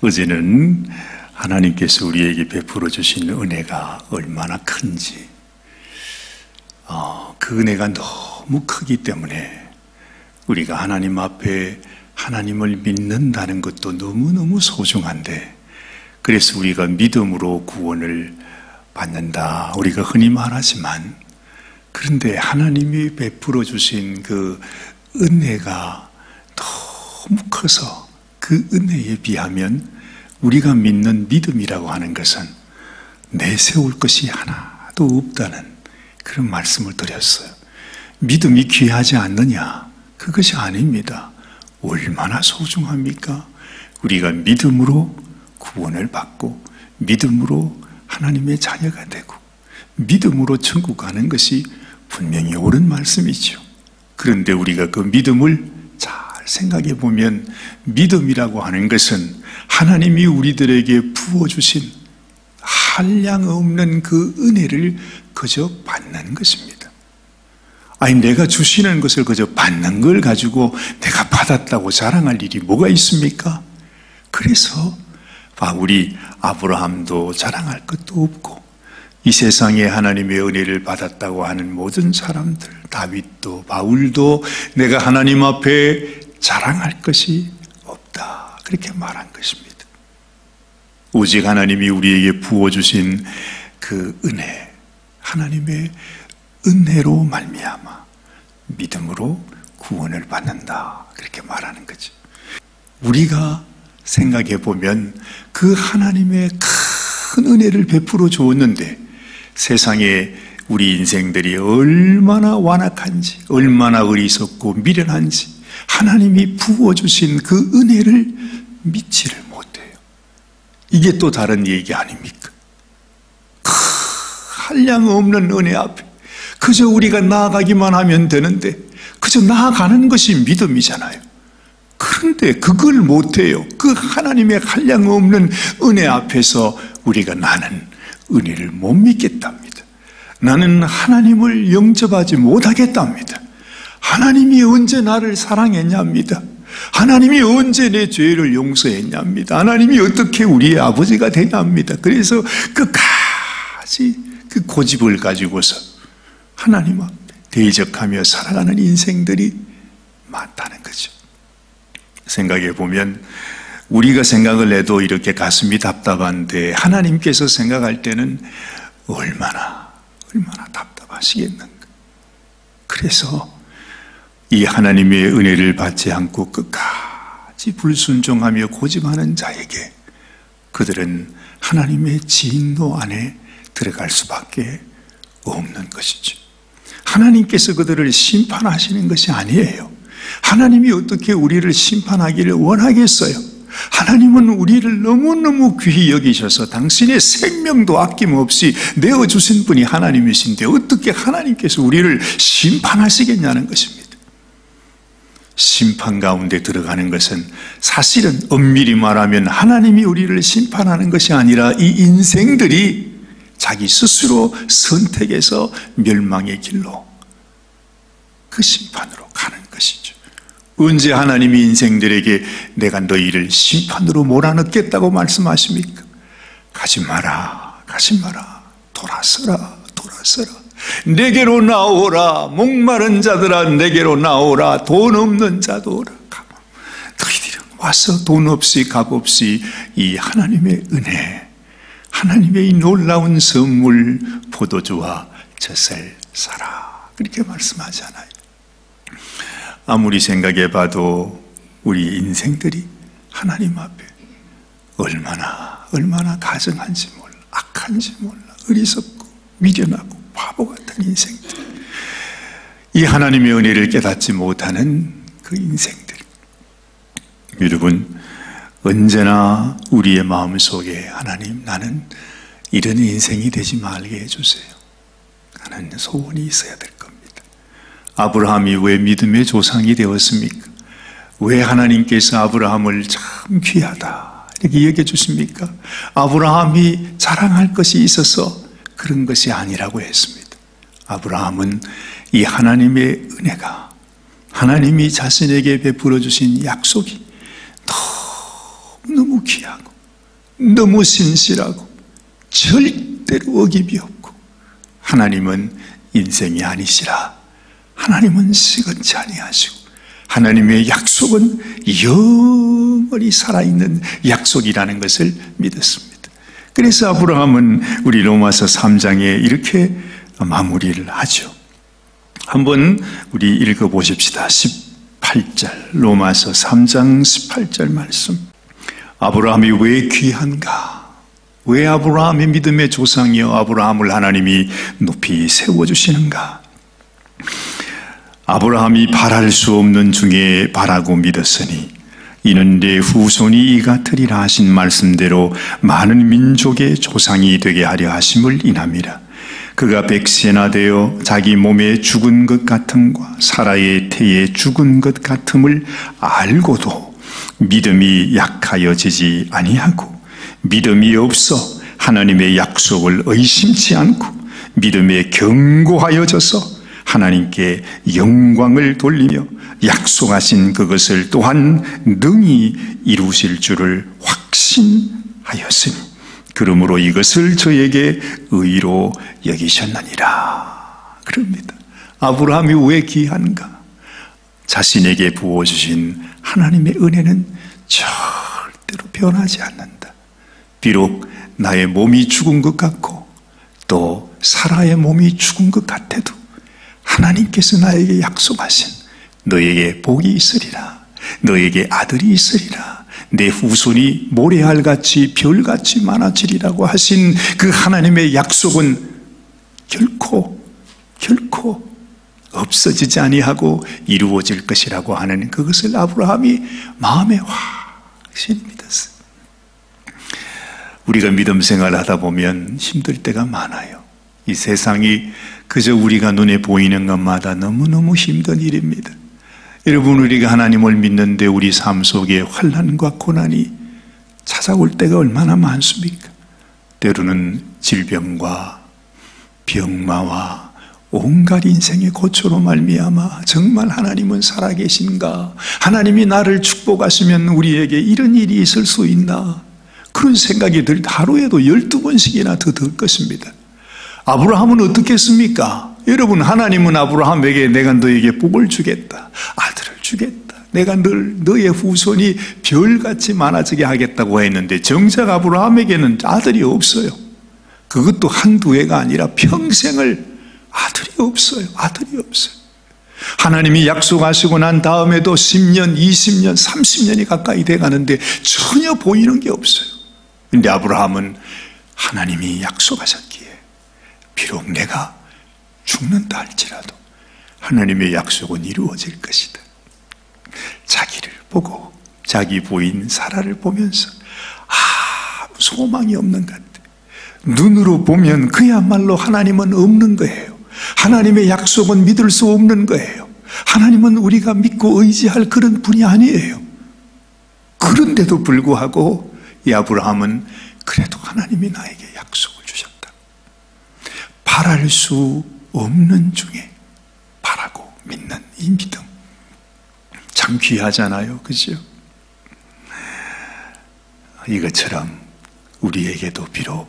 어제는 하나님께서 우리에게 베풀어 주신 은혜가 얼마나 큰지, 그 은혜가 너무 크기 때문에 우리가 하나님 앞에 하나님을 믿는다는 것도 너무너무 소중한데, 그래서 우리가 믿음으로 구원을 받는다, 우리가 흔히 말하지만, 그런데 하나님이 베풀어 주신 그 은혜가 너무 커서 그 은혜에 비하면 우리가 믿는 믿음이라고 하는 것은 내세울 것이 하나도 없다는 그런 말씀을 드렸어요. 믿음이 귀하지 않느냐? 그것이 아닙니다. 얼마나 소중합니까? 우리가 믿음으로 구원을 받고 믿음으로 하나님의 자녀가 되고 믿음으로 천국 가는 것이 분명히 옳은 말씀이죠. 그런데 우리가 그 믿음을 잘 생각해 보면 믿음이라고 하는 것은 하나님이 우리들에게 부어주신 한량없는 그 은혜를 그저 받는 것입니다. 아니, 내가 주시는 것을 그저 받는 걸 가지고 내가 받았다고 자랑할 일이 뭐가 있습니까? 그래서 우리 아브라함도 자랑할 것도 없고, 이 세상에 하나님의 은혜를 받았다고 하는 모든 사람들, 다윗도 바울도 내가 하나님 앞에 자랑할 것이 없다, 그렇게 말한 것입니다. 오직 하나님이 우리에게 부어주신 그 은혜, 하나님의 은혜로 말미암아 믿음으로 구원을 받는다, 그렇게 말하는 거죠. 우리가 생각해 보면 그 하나님의 큰 은혜를 베풀어 주었는데 세상에 우리 인생들이 얼마나 완악한지, 얼마나 어리석고 미련한지 하나님이 부어주신 그 은혜를 믿지를 못해요. 이게 또 다른 얘기 아닙니까? 한량없는 은혜 앞에 그저 우리가 나아가기만 하면 되는데, 그저 나아가는 것이 믿음이잖아요. 그런데 그걸 못해요. 그 하나님의 한량없는 은혜 앞에서 우리가 나는 은혜를 못 믿겠답니다. 나는 하나님을 영접하지 못하겠답니다. 하나님이 언제 나를 사랑했냐입니다. 하나님이 언제 내 죄를 용서했냐입니다. 하나님이 어떻게 우리의 아버지가 되냐입니다. 그래서 끝까지 그 고집을 가지고서 하나님 앞에 대적하며 살아가는 인생들이 많다는 거죠. 생각해 보면 우리가 생각을 해도 이렇게 가슴이 답답한데 하나님께서 생각할 때는 얼마나 답답하시겠는가. 그래서 이 하나님의 은혜를 받지 않고 끝까지 불순종하며 고집하는 자에게 그들은 하나님의 진노 안에 들어갈 수밖에 없는 것이죠. 하나님께서 그들을 심판하시는 것이 아니에요. 하나님이 어떻게 우리를 심판하기를 원하겠어요? 하나님은 우리를 너무너무 귀히 여기셔서 당신의 생명도 아낌없이 내어주신 분이 하나님이신데 어떻게 하나님께서 우리를 심판하시겠냐는 것입니다. 심판 가운데 들어가는 것은 사실은 엄밀히 말하면 하나님이 우리를 심판하는 것이 아니라 이 인생들이 자기 스스로 선택해서 멸망의 길로 그 심판으로 가는 것이죠. 언제 하나님이 인생들에게 내가 너희를 심판으로 몰아넣겠다고 말씀하십니까? 가지 마라, 가지 마라, 돌아서라, 돌아서라. 내게로 나오라, 목마른 자들아 내게로 나오라, 돈 없는 자도 오라. 너희들은 와서 돈 없이 값 없이 이 하나님의 은혜, 하나님의 이 놀라운 선물 포도주와 젖을 사라, 그렇게 말씀하잖아요. 아무리 생각해 봐도 우리 인생들이 하나님 앞에 얼마나 가증한지 몰라, 악한지 몰라, 어리석고 미련하고 바보 같은 인생들, 이 하나님의 은혜를 깨닫지 못하는 그 인생들. 여러분, 언제나 우리의 마음속에 하나님, 나는 이런 인생이 되지 말게 해주세요 하는 소원이 있어야 될 겁니다. 아브라함이 왜 믿음의 조상이 되었습니까? 왜 하나님께서 아브라함을 참 귀하다 이렇게 얘기해 주십니까? 아브라함이 자랑할 것이 있어서 그런 것이 아니라고 했습니다. 아브라함은 이 하나님의 은혜가, 하나님이 자신에게 베풀어 주신 약속이 너무 너무 귀하고 너무 신실하고 절대로 어김이 없고 하나님은 인생이 아니시라. 하나님은 시건치 아니하시고 하나님의 약속은 영원히 살아있는 약속이라는 것을 믿었습니다. 그래서 아브라함은 우리 로마서 3장에 이렇게 마무리를 하죠. 한번 우리 읽어보십시다. 18절, 로마서 3장 18절 말씀. 아브라함이 왜 귀한가? 왜 아브라함의 믿음의 조상이여 아브라함을 하나님이 높이 세워주시는가? 아브라함이 바랄 수 없는 중에 바라고 믿었으니 이는 내 후손이 이 같으리라 하신 말씀대로 많은 민족의 조상이 되게 하려 하심을 인함이라. 그가 백세나 되어 자기 몸에 죽은 것 같음과 사라의 태에 죽은 것 같음을 알고도 믿음이 약하여지지 아니하고 믿음이 없어 하나님의 약속을 의심치 않고 믿음에 견고하여져서 하나님께 영광을 돌리며 약속하신 그것을 또한 능히 이루실 줄을 확신하였으니 그러므로 이것을 저에게 의로 여기셨느니라. 그럽니다. 아브라함이 왜 귀한가? 자신에게 부어주신 하나님의 은혜는 절대로 변하지 않는다. 비록 나의 몸이 죽은 것 같고 또 사라의 몸이 죽은 것 같아도 하나님께서 나에게 약속하신 너에게 복이 있으리라. 너에게 아들이 있으리라. 내 후손이 모래알같이 별같이 많아지리라고 하신 그 하나님의 약속은 결코 없어지지 아니하고 이루어질 것이라고 하는 그것을 아브라함이 마음에 확실히 믿었어요. 우리가 믿음 생활을 하다 보면 힘들 때가 많아요. 이 세상이 그저 우리가 눈에 보이는 것마다 너무너무 힘든 일입니다. 여러분, 우리가 하나님을 믿는데 우리 삶 속에 환난과 고난이 찾아올 때가 얼마나 많습니까? 때로는 질병과 병마와 온갖 인생의 고초로 말미암아 정말 하나님은 살아계신가? 하나님이 나를 축복하시면 우리에게 이런 일이 있을 수 있나? 그런 생각이 들 하루에도 12번씩이나 더 들 것입니다. 아브라함은 어떻겠습니까? 여러분, 하나님은 아브라함에게 내가 너에게 복을 주겠다, 아들을 주겠다, 내가 너의 후손이 별같이 많아지게 하겠다고 했는데 정작 아브라함에게는 아들이 없어요. 그것도 한두 해가 아니라 평생을 아들이 없어요. 하나님이 약속하시고 난 다음에도 10년, 20년, 30년이 가까이 돼가는데 전혀 보이는 게 없어요. 그런데 아브라함은 하나님이 약속하셨기에 비록 내가 죽는다 할지라도 하나님의 약속은 이루어질 것이다. 자기를 보고 자기 부인 사라를 보면서 아무 소망이 없는 것 같아. 눈으로 보면 그야말로 하나님은 없는 거예요. 하나님의 약속은 믿을 수 없는 거예요. 하나님은 우리가 믿고 의지할 그런 분이 아니에요. 그런데도 불구하고 이 아브라함은 그래도 하나님이 나에게 약속을 주셨다. 바랄 수 없는 중에 바라고 믿는 이 믿음 참 귀하잖아요. 그죠? 이것처럼 우리에게도 비록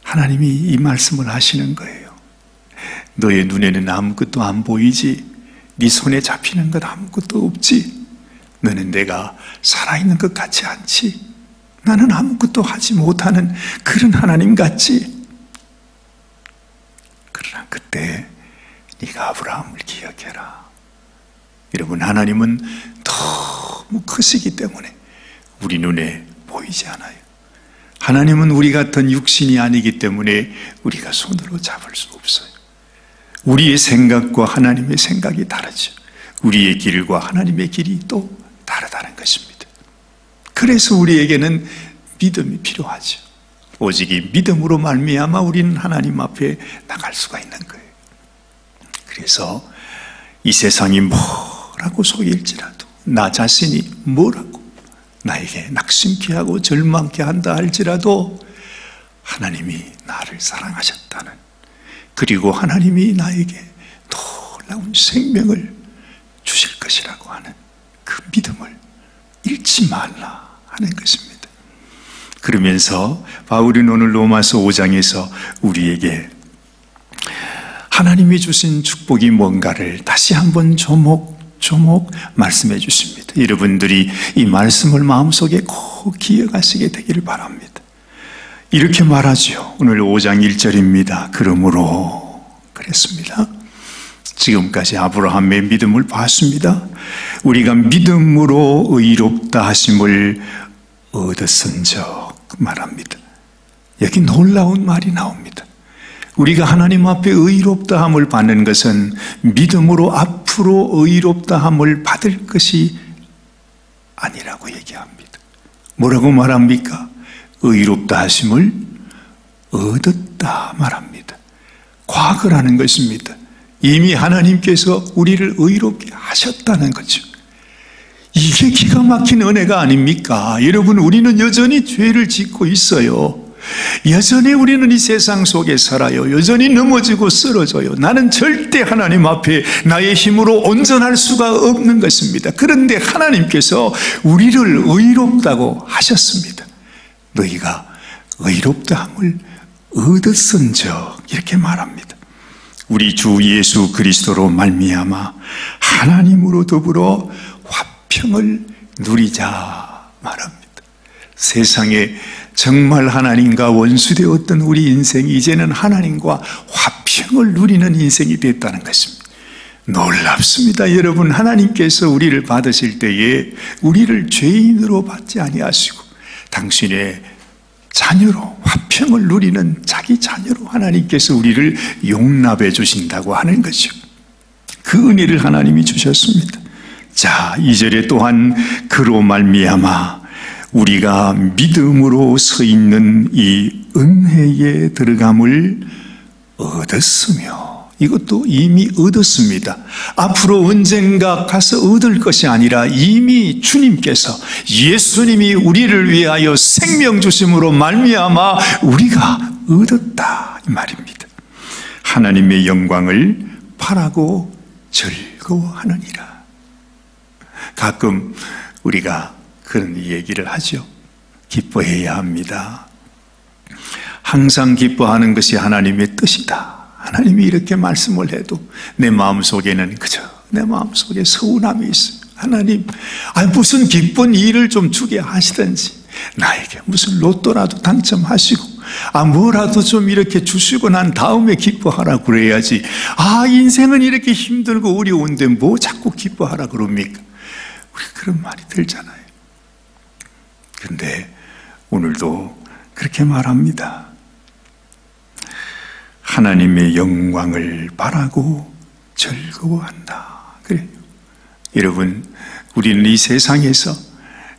하나님이 이 말씀을 하시는 거예요. 너의 눈에는 아무것도 안 보이지, 네 손에 잡히는 것 아무것도 없지, 너는 내가 살아있는 것 같지 않지, 나는 아무것도 하지 못하는 그런 하나님 같지. 그러나 그때 네가 아브라함을 기억해라. 여러분, 하나님은 너무 크시기 때문에 우리 눈에 보이지 않아요. 하나님은 우리 같은 육신이 아니기 때문에 우리가 손으로 잡을 수 없어요. 우리의 생각과 하나님의 생각이 다르죠. 우리의 길과 하나님의 길이 또 다르다는 것입니다. 그래서 우리에게는 믿음이 필요하죠. 오직 이 믿음으로 말미암아 우리는 하나님 앞에 나갈 수가 있는 거예요. 그래서 이 세상이 뭐라고 속일지라도, 나 자신이 뭐라고 나에게 낙심케 하고 절망케 한다 할지라도 하나님이 나를 사랑하셨다는, 그리고 하나님이 나에게 놀라운 생명을 주실 것이라고 하는 그 믿음을 잃지 말라 하는 것입니다. 그러면서 바울은 오늘 로마서 5장에서 우리에게 하나님이 주신 축복이 뭔가를 다시 한번 조목조목 말씀해 주십니다. 여러분들이 이 말씀을 마음속에 꼭 기억하시게 되기를 바랍니다. 이렇게 말하죠. 오늘 5장 1절입니다. 그러므로 그랬습니다. 지금까지 아브라함의 믿음을 봤습니다. 우리가 믿음으로 의롭다 하심을 얻었은적 말합니다. 여기 놀라운 말이 나옵니다. 우리가 하나님 앞에 의롭다 함을 받는 것은 믿음으로 앞으로 의롭다 함을 받을 것이 아니라고 얘기합니다. 뭐라고 말합니까? 의롭다 하심을 얻었다 말합니다. 과거라는 것입니다. 이미 하나님께서 우리를 의롭게 하셨다는 거죠. 이게 기가 막힌 은혜가 아닙니까? 여러분, 우리는 여전히 죄를 짓고 있어요. 여전히 우리는 이 세상 속에 살아요. 여전히 넘어지고 쓰러져요. 나는 절대 하나님 앞에 나의 힘으로 온전할 수가 없는 것입니다. 그런데 하나님께서 우리를 의롭다고 하셨습니다. 너희가 의롭다함을 얻었은적 이렇게 말합니다. 우리 주 예수 그리스도로 말미암아 하나님으로 더불어 화평을 누리자 말합니다. 세상에 정말 하나님과 원수되었던 우리 인생이 이제는 하나님과 화평을 누리는 인생이 됐다는 것입니다. 놀랍습니다. 여러분, 하나님께서 우리를 받으실 때에 우리를 죄인으로 받지 아니하시고 당신의 자녀로 화평을 누리는 자기 자녀로 하나님께서 우리를 용납해 주신다고 하는 거죠. 그 은혜를 하나님이 주셨습니다. 자, 2절에 또한 그로 말미암아 우리가 믿음으로 서 있는 이 은혜에 들어감을 얻었으며, 이것도 이미 얻었습니다. 앞으로 언젠가 가서 얻을 것이 아니라 이미 주님께서, 예수님이 우리를 위하여 생명 주심으로 말미암아 우리가 얻었다 이 말입니다. 하나님의 영광을 바라고 즐거워하느니라. 가끔 우리가 그런 얘기를 하죠. 기뻐해야 합니다. 항상 기뻐하는 것이 하나님의 뜻이다. 하나님이 이렇게 말씀을 해도 내 마음속에는 그저 내 마음속에 서운함이 있어요. 하나님, 무슨 기쁜 일을 좀 주게 하시든지, 나에게 무슨 로또라도 당첨하시고 뭐라도 좀 이렇게 주시고 난 다음에 기뻐하라 그래야지. 인생은 이렇게 힘들고 어려운데 뭐 자꾸 기뻐하라 그럽니까? 우리 그런 말이 들잖아요. 그런데 오늘도 그렇게 말합니다. 하나님의 영광을 바라고 즐거워한다. 그래요. 여러분, 우리는 이 세상에서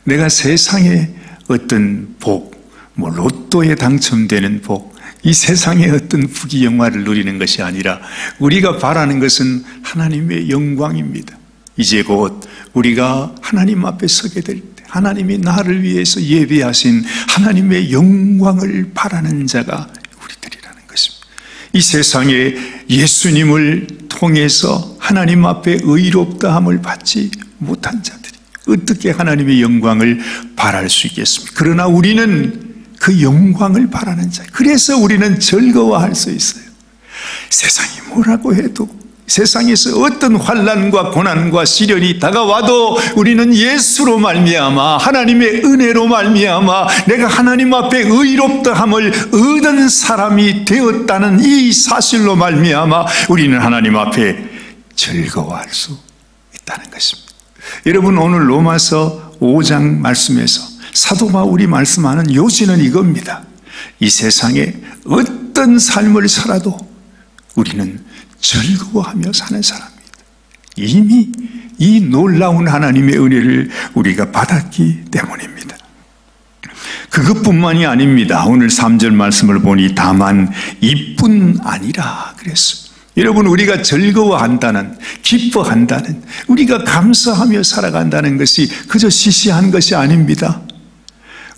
내가 세상의 어떤 복, 로또에 당첨되는 복, 이 세상의 어떤 부귀영화를 누리는 것이 아니라 우리가 바라는 것은 하나님의 영광입니다. 이제 곧 우리가 하나님 앞에 서게 될 때 하나님이 나를 위해서 예비하신 하나님의 영광을 바라는 자가 우리들이라는 것입니다. 이 세상에 예수님을 통해서 하나님 앞에 의롭다함을 받지 못한 자들이 어떻게 하나님의 영광을 바랄 수 있겠습니까? 그러나 우리는 그 영광을 바라는 자, 그래서 우리는 즐거워할 수 있어요. 세상이 뭐라고 해도, 세상에서 어떤 환난과 고난과 시련이 다가와도 우리는 예수로 말미암아, 하나님의 은혜로 말미암아 내가 하나님 앞에 의롭다함을 얻은 사람이 되었다는 이 사실로 말미암아 우리는 하나님 앞에 즐거워할 수 있다는 것입니다. 여러분, 오늘 로마서 5장 말씀에서 사도 바울이 말씀하는 요지는 이겁니다. 이 세상에 어떤 삶을 살아도 우리는 즐거워하며 사는 사람입니다. 이미 이 놀라운 하나님의 은혜를 우리가 받았기 때문입니다. 그것뿐만이 아닙니다. 오늘 3절 말씀을 보니 다만 이뿐 아니라 그랬습니다. 여러분, 우리가 즐거워한다는, 기뻐한다는, 우리가 감사하며 살아간다는 것이 그저 시시한 것이 아닙니다.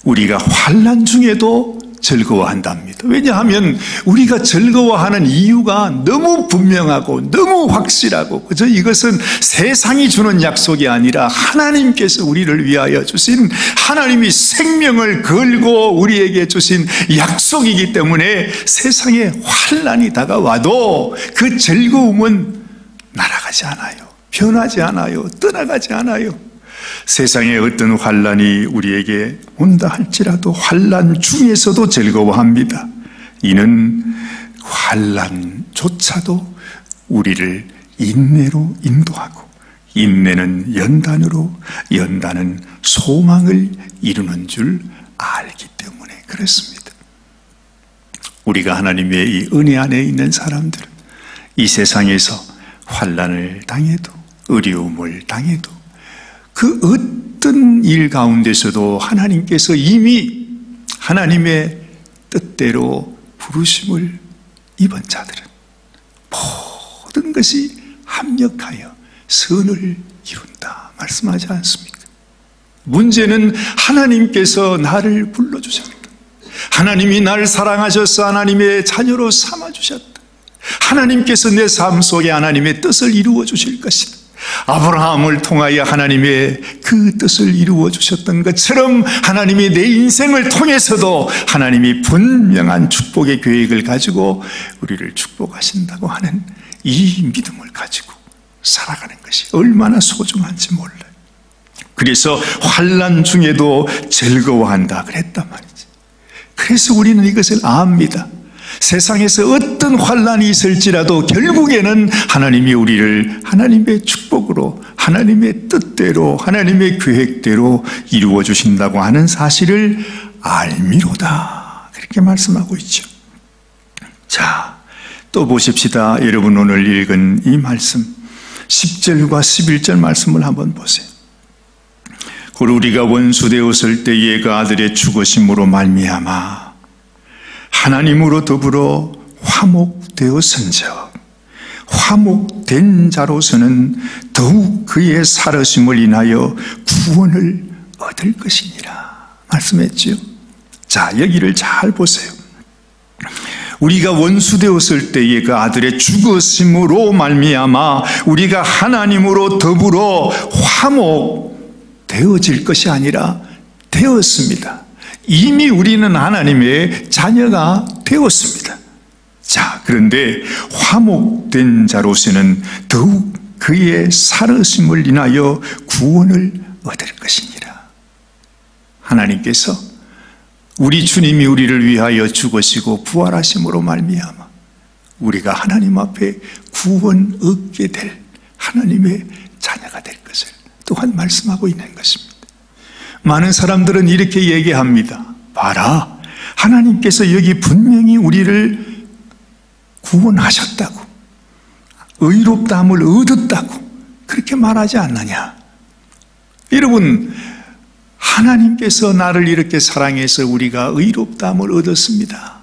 우리가 환난 중에도 즐거워한답니다. 왜냐하면 우리가 즐거워하는 이유가 너무 분명하고 너무 확실하고, 그저 이것은 세상이 주는 약속이 아니라 하나님께서 우리를 위하여 주신, 하나님이 생명을 걸고 우리에게 주신 약속이기 때문에 세상에 환난이 다가와도 그 즐거움은 날아가지 않아요. 변하지 않아요. 떠나가지 않아요. 세상에 어떤 환난이 우리에게 온다 할지라도 환난 중에서도 즐거워합니다. 이는 환난조차도 우리를 인내로 인도하고, 인내는 연단으로, 연단은 소망을 이루는 줄 알기 때문에 그렇습니다. 우리가 하나님의 이 은혜 안에 있는 사람들은 이 세상에서 환난을 당해도, 어려움을 당해도, 그 어떤 일 가운데서도 하나님께서 이미 하나님의 뜻대로 부르심을 입은 자들은 모든 것이 합력하여 선을 이룬다 말씀하지 않습니까? 문제는 하나님께서 나를 불러주셨다. 하나님이 나를 사랑하셔서 하나님의 자녀로 삼아주셨다. 하나님께서 내 삶 속에 하나님의 뜻을 이루어 주실 것이다. 아브라함을 통하여 하나님의 그 뜻을 이루어 주셨던 것처럼 하나님이 내 인생을 통해서도 하나님이 분명한 축복의 계획을 가지고 우리를 축복하신다고 하는 이 믿음을 가지고 살아가는 것이 얼마나 소중한지 몰라요. 그래서 환난 중에도 즐거워한다 그랬단 말이지. 그래서 우리는 이것을 압니다. 세상에서 어떤 환난이 있을지라도 결국에는 하나님이 우리를 하나님의 축복으로, 하나님의 뜻대로, 하나님의 계획대로 이루어 주신다고 하는 사실을 알미로다, 그렇게 말씀하고 있죠. 자, 또 보십시다. 여러분 오늘 읽은 이 말씀 10절과 11절 말씀을 한번 보세요. 곧 우리가 원수되었을 때에 그 아들의 죽으심으로 말미암아 하나님으로 더불어 화목되었은즉 화목된 자로서는 더욱 그의 살으심을 인하여 구원을 얻을 것이니라 말씀했지요. 자, 여기를 잘 보세요. 우리가 원수되었을 때에 그 아들의 죽으심으로 말미암아 우리가 하나님으로 더불어 화목되어질 것이 아니라 되었습니다. 이미 우리는 하나님의 자녀가 되었습니다. 자, 그런데 화목된 자로서는 더욱 그의 살으심을 인하여 구원을 얻을 것이니라. 하나님께서 우리 주님이 우리를 위하여 죽으시고 부활하심으로 말미암아 우리가 하나님 앞에 구원 얻게 될 하나님의 자녀가 될 것을 또한 말씀하고 있는 것입니다. 많은 사람들은 이렇게 얘기합니다. 봐라, 하나님께서 여기 분명히 우리를 구원하셨다고, 의롭다함을 얻었다고 그렇게 말하지 않느냐. 여러분, 하나님께서 나를 이렇게 사랑해서 우리가 의롭다함을 얻었습니다.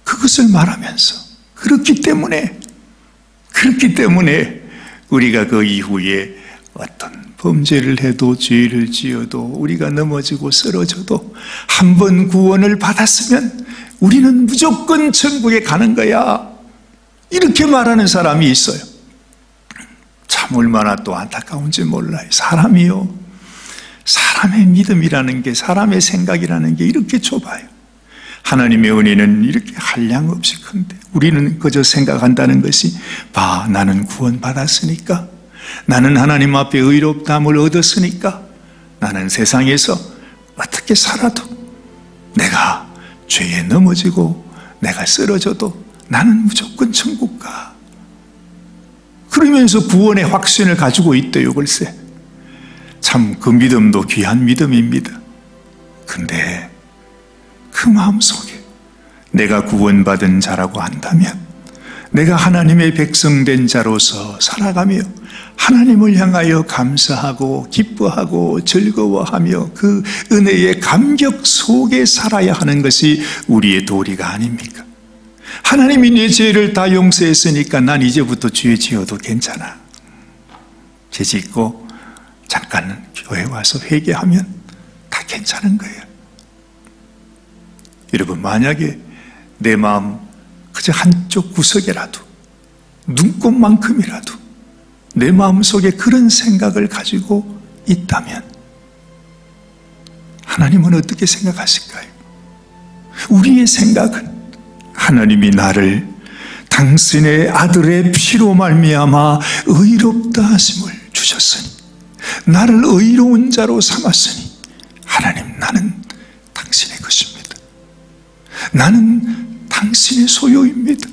그것을 말하면서 그렇기 때문에 우리가 그 이후에 어떤 범죄를 해도, 죄를 지어도, 우리가 넘어지고 쓰러져도 한 번 구원을 받았으면 우리는 무조건 천국에 가는 거야, 이렇게 말하는 사람이 있어요. 참 얼마나 또 안타까운지 몰라요. 사람의 믿음이라는 게, 사람의 생각이라는 게 이렇게 좁아요. 하나님의 은혜는 이렇게 한량없이 큰데 우리는 그저 생각한다는 것이, 봐, 나는 구원 받았으니까, 나는 하나님 앞에 의롭다함을 얻었으니까, 나는 세상에서 어떻게 살아도, 내가 죄에 넘어지고 내가 쓰러져도 나는 무조건 천국 가, 그러면서 구원의 확신을 가지고 있대요. 글쎄, 참 그 믿음도 귀한 믿음입니다. 근데 그 마음속에 내가 구원받은 자라고 한다면, 내가 하나님의 백성된 자로서 살아가며 하나님을 향하여 감사하고 기뻐하고 즐거워하며 그 은혜의 감격 속에 살아야 하는 것이 우리의 도리가 아닙니까? 하나님이 내 죄를 다 용서했으니까 난 이제부터 죄 지어도 괜찮아, 죄 짓고 잠깐 교회 와서 회개하면 다 괜찮은 거예요. 여러분, 만약에 내 마음 그저 한쪽 구석에라도, 눈곱만큼이라도 내 마음속에 그런 생각을 가지고 있다면 하나님은 어떻게 생각하실까요? 우리의 생각은 하나님이 나를 당신의 아들의 피로 말미암아 의롭다 하심을 주셨으니, 나를 의로운 자로 삼았으니, 하나님, 나는 당신의 것입니다. 나는 당신의 소유입니다.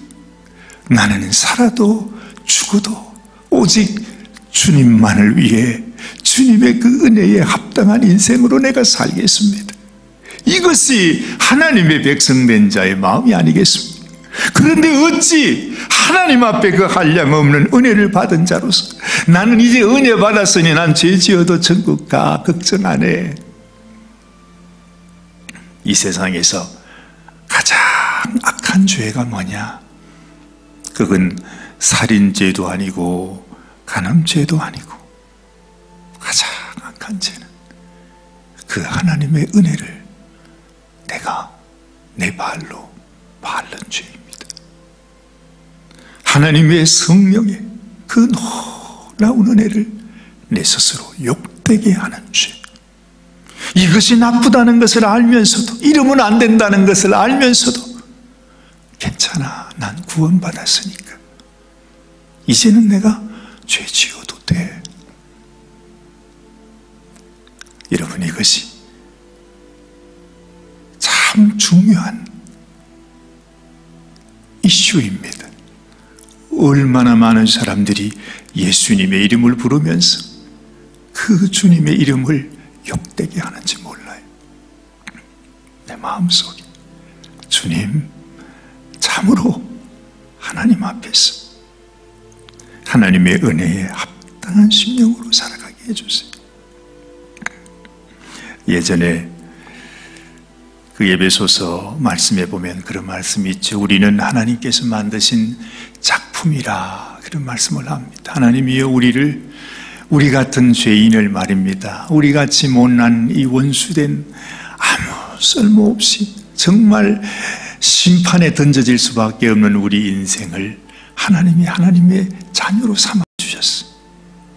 나는 살아도 죽어도 오직 주님만을 위해 주님의 그 은혜에 합당한 인생으로 내가 살겠습니다. 이것이 하나님의 백성된 자의 마음이 아니겠습니까? 그런데 어찌 하나님 앞에 그 한량없는 은혜를 받은 자로서 나는 이제 은혜 받았으니 난 죄 지어도 천국 가, 걱정 안 해. 이 세상에서 가장 악한 죄가 뭐냐? 그건 살인죄도 아니고 간음죄도 아니고, 가장 악한 죄는 그 하나님의 은혜를 내가 내 발로 밟는 죄입니다. 하나님의 성령의 그 놀라운 은혜를 내 스스로 욕되게 하는 죄. 이것이 나쁘다는 것을 알면서도, 이러면 안 된다는 것을 알면서도, 괜찮아, 난 구원받았으니까 이제는 내가 죄 지어도 돼. 여러분, 이것이 참 중요한 이슈입니다. 얼마나 많은 사람들이 예수님의 이름을 부르면서 그 주님의 이름을 욕되게 하는지 몰라요. 내 마음속에 주님, 참으로 하나님 앞에서 하나님의 은혜에 합당한 심령으로 살아가게 해주세요. 예전에 그 에베소서 말씀에 보면 그런 말씀이 있죠. 우리는 하나님께서 만드신 작품이라, 그런 말씀을 합니다. 하나님이여, 우리 같은 죄인을 말입니다. 우리같이 못난 이 원수된, 아무 쓸모없이 정말 심판에 던져질 수밖에 없는 우리 인생을 하나님이 하나님의 자녀로 삼아주셨어요.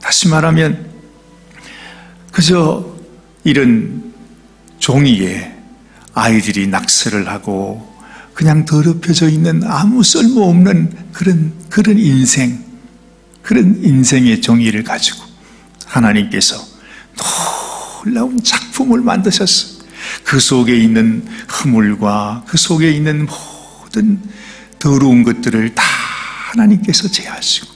다시 말하면 그저 이런 종이에 아이들이 낙서를 하고 그냥 더럽혀져 있는 아무 쓸모없는 그런 인생, 그런 인생의 종이를 가지고 하나님께서 놀라운 작품을 만드셨어요. 그 속에 있는 허물과 그 속에 있는 모든 더러운 것들을 다 하나님께서 제하시고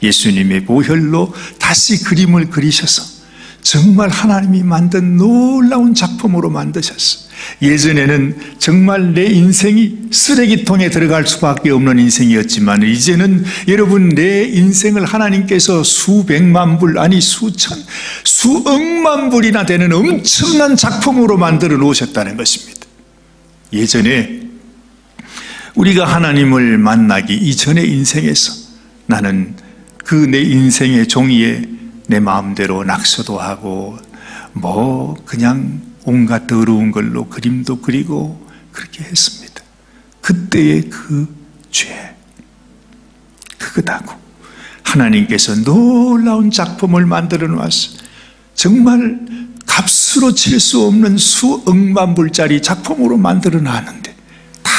예수님의 보혈로 다시 그림을 그리셔서 정말 하나님이 만든 놀라운 작품으로 만드셨어요. 예전에는 정말 내 인생이 쓰레기통에 들어갈 수밖에 없는 인생이었지만, 이제는 여러분, 내 인생을 하나님께서 수백만 불, 아니 수억만 불이나 되는 엄청난 작품으로 만들어 놓으셨다는 것입니다. 예전에 우리가 하나님을 만나기 이전의 인생에서 나는 그 내 인생의 종이에 내 마음대로 낙서도 하고 그냥 온갖 더러운 걸로 그림도 그리고 그렇게 했습니다. 그때의 그 죄, 그거다고 하나님께서 놀라운 작품을 만들어 놨어. 정말 값으로 칠 수 없는 수억만 불짜리 작품으로 만들어 놨는데, 다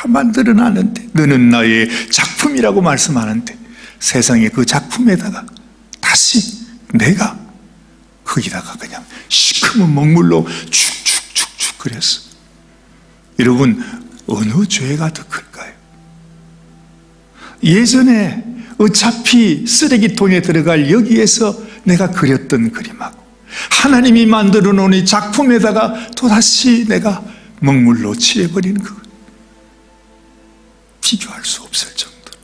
만들어 놨는데, 너는 나의 작품이라고 말씀하는데, 세상에 그 작품에다가 다시 내가 거기다가 그냥 시커먼 먹물로 축축축축 그렸어. 여러분, 어느 죄가 더 클까요? 예전에 어차피 쓰레기통에 들어갈 여기에서 내가 그렸던 그림하고 하나님이 만들어 놓은 이 작품에다가 또다시 내가 먹물로 칠해버리는 그 비교할 수 없을 정도로.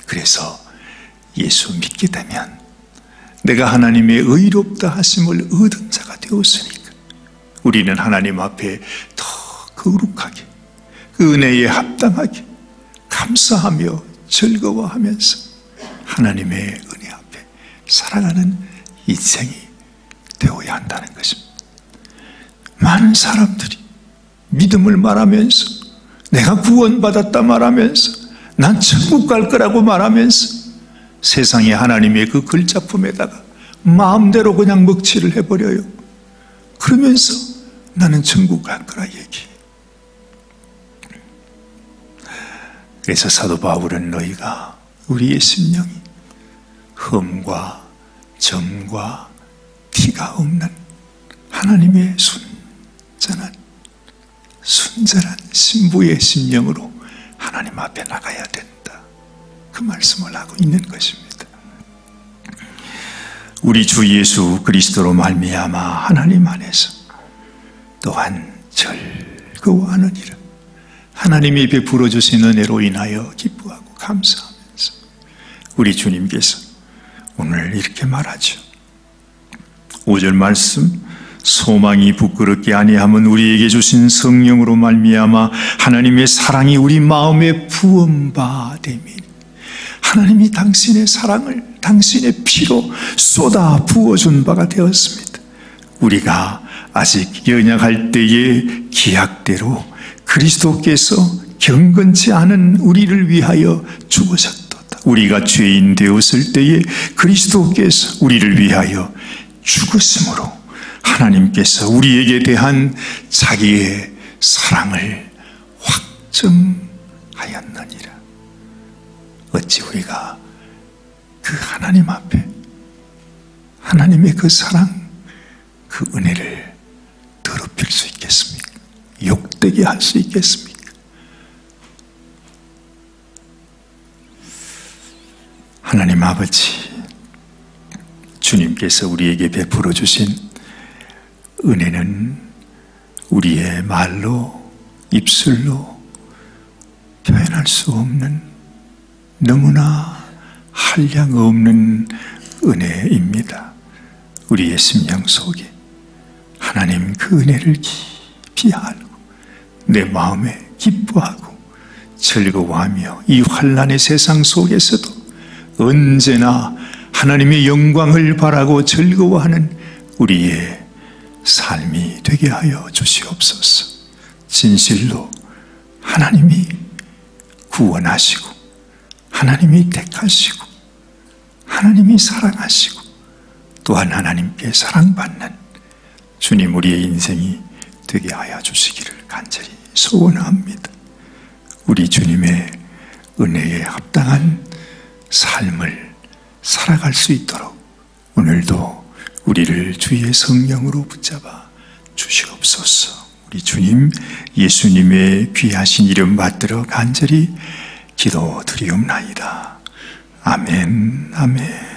그래서 예수 믿게 되면 내가 하나님의 의롭다 하심을 얻은 자가 되었으니까 우리는 하나님 앞에 더 거룩하게, 은혜에 합당하게 감사하며 즐거워하면서 하나님의 은혜 앞에 살아가는 인생이 되어야 한다는 것입니다. 많은 사람들이 믿음을 말하면서, 내가 구원받았다 말하면서, 난 천국 갈 거라고 말하면서 세상에 하나님의 그 글자품에다가 마음대로 그냥 먹칠을 해버려요. 그러면서 나는 천국 갈 거라 얘기해. 그래서 사도 바울은 너희가 우리의 심령이 흠과 점과 티가 없는 하나님의 순전한 신부의 심령으로 하나님 앞에 나가야 된다, 그 말씀을 하고 있는 것입니다. 우리 주 예수 그리스도로 말미암아 하나님 안에서 또한 즐거워하느니라. 하나님이 베풀어 주신 은혜로 인하여 기뻐하고 감사하면서 우리 주님께서 오늘 이렇게 말하죠. 5절 말씀, 소망이 부끄럽게 아니함은 우리에게 주신 성령으로 말미암아 하나님의 사랑이 우리 마음에 부음바 됨이니, 하나님이 당신의 사랑을 당신의 피로 쏟아 부어준 바가 되었습니다. 우리가 아직 연약할 때의 기약대로 그리스도께서 경건치 않은 우리를 위하여 죽으셨도다. 우리가 죄인 되었을 때에 그리스도께서 우리를 위하여 죽으심으로 하나님께서 우리에게 대한 자기의 사랑을 확증하였느니라. 어찌 우리가 그 하나님 앞에 하나님의 그 사랑, 그 은혜를 더럽힐 수 있겠습니까? 욕되게 할 수 있겠습니까? 하나님 아버지, 주님께서 우리에게 베풀어 주신 은혜는 우리의 말로, 입술로 표현할 수 없는 너무나 한량 없는 은혜입니다. 우리의 심령 속에 하나님 그 은혜를 깊이 알고 내 마음에 기뻐하고 즐거워하며 이 환난의 세상 속에서도 언제나 하나님의 영광을 바라고 즐거워하는 우리의 삶이 되게 하여 주시옵소서. 진실로 하나님이 구원하시고 하나님이 택하시고 하나님이 사랑하시고 또한 하나님께 사랑받는 주님 우리의 인생이 되게 하여 주시기를 간절히 소원합니다. 우리 주님의 은혜에 합당한 삶을 살아갈 수 있도록 오늘도 우리를 주의 성령으로 붙잡아 주시옵소서. 우리 주님 예수님의 귀하신 이름 받들어 간절히 기도드리옵나이다. 아멘, 아멘.